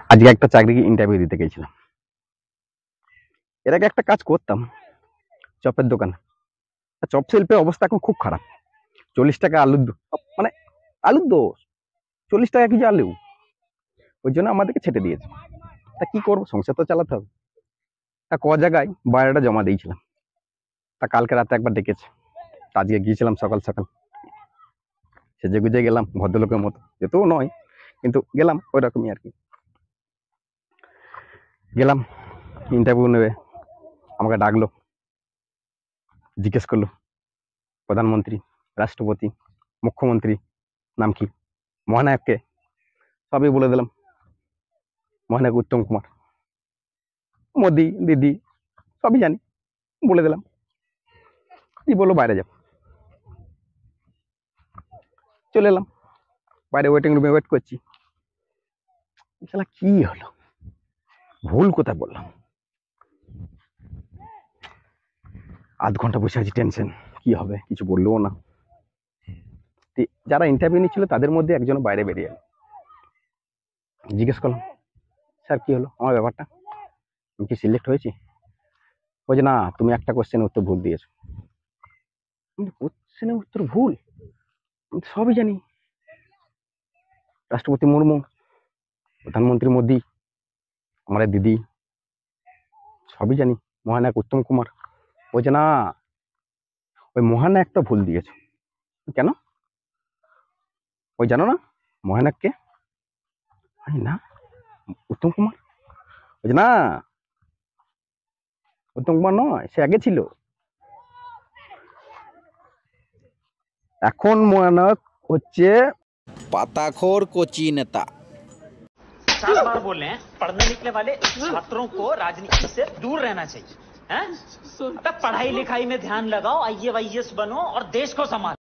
আজকে একটা চাকরির ইন্টারভিউ দিতে গেছিলাম। এর আগে একটা কাজ করতাম চপের দোকানে। চপ শিল্পের অবস্থা এখন খুব খারাপ। 40 টাকা আলুর মানে আলুর দোষ, 40 টাকা কেজি আলু। ওই জন্য আমাদেরকে ছেটে দিয়েছে। তা কি করবো, সংসার তো চালাতে হবে। তা জায়গায় বায়োডাটা জমা দিয়েছিলাম। তা কালকে রাতে একবার ডেকেছে। তা আজকে গিয়েছিলাম সকাল সকাল, সেজে গুজে গেলাম ভদ্রলোকের মতো, যেতেও নয় কিন্তু গেলাম ওই রকমই আর কি। গেলাম, ইন্টারভিউ নেবে, আমাকে ডাকলো, জিজ্ঞেস করলো প্রধানমন্ত্রী, রাষ্ট্রপতি, মুখ্যমন্ত্রী নাম কি, মহানায়ককে, সবই বলে দিলাম। মহানায়ক উত্তম কুমার, মোদি, দিদি, সবই জানি, বলে দিলাম। কি বললো বাইরে যাও। চলে এলাম বাইরে, ওয়েটিং রুমে ওয়েট করছি। শালা কি হলো, ভুল কোথায় বললাম। আধ ঘন্টা বসে আছি, টেনশন কি হবে, কিছু বললেও না। যারা ইন্টারভিউ নিচ্ছিল তাদের মধ্যে একজন বাইরে বেরিয়ে এলো। জিজ্ঞেস করলাম, স্যার কি হলো আমার ব্যাপারটা, আমি কি সিলেক্ট হয়েছি? বলছে না, তুমি একটা কোশ্চেনের উত্তর ভুল দিয়েছো। কোশ্চেনের উত্তর ভুল? আমি তো সবই জানি। রাষ্ট্রপতি মুর্মু, প্রধানমন্ত্রী মোদি, আমার দিদি, সবই জানি। মহানায়ক উত্তম কুমার। বলছে না, ওই মহানায়কটা ভুল দিয়েছো। কেন? ওই জানো না মহানায়ককে? না, উত্তম কুমার। বলছে না, উত্তম কুমার নয়, সে আগে ছিল। এখন মহানায়ক হচ্ছে पाताखोर कोची नेता। 4 बार बोले हैं पढ़ने निकले वाले छात्रों को राजनीति से दूर रहना चाहिए हैं? पढ़ाई लिखाई में ध्यान लगाओ, आईएएस बनो और देश को संभालो।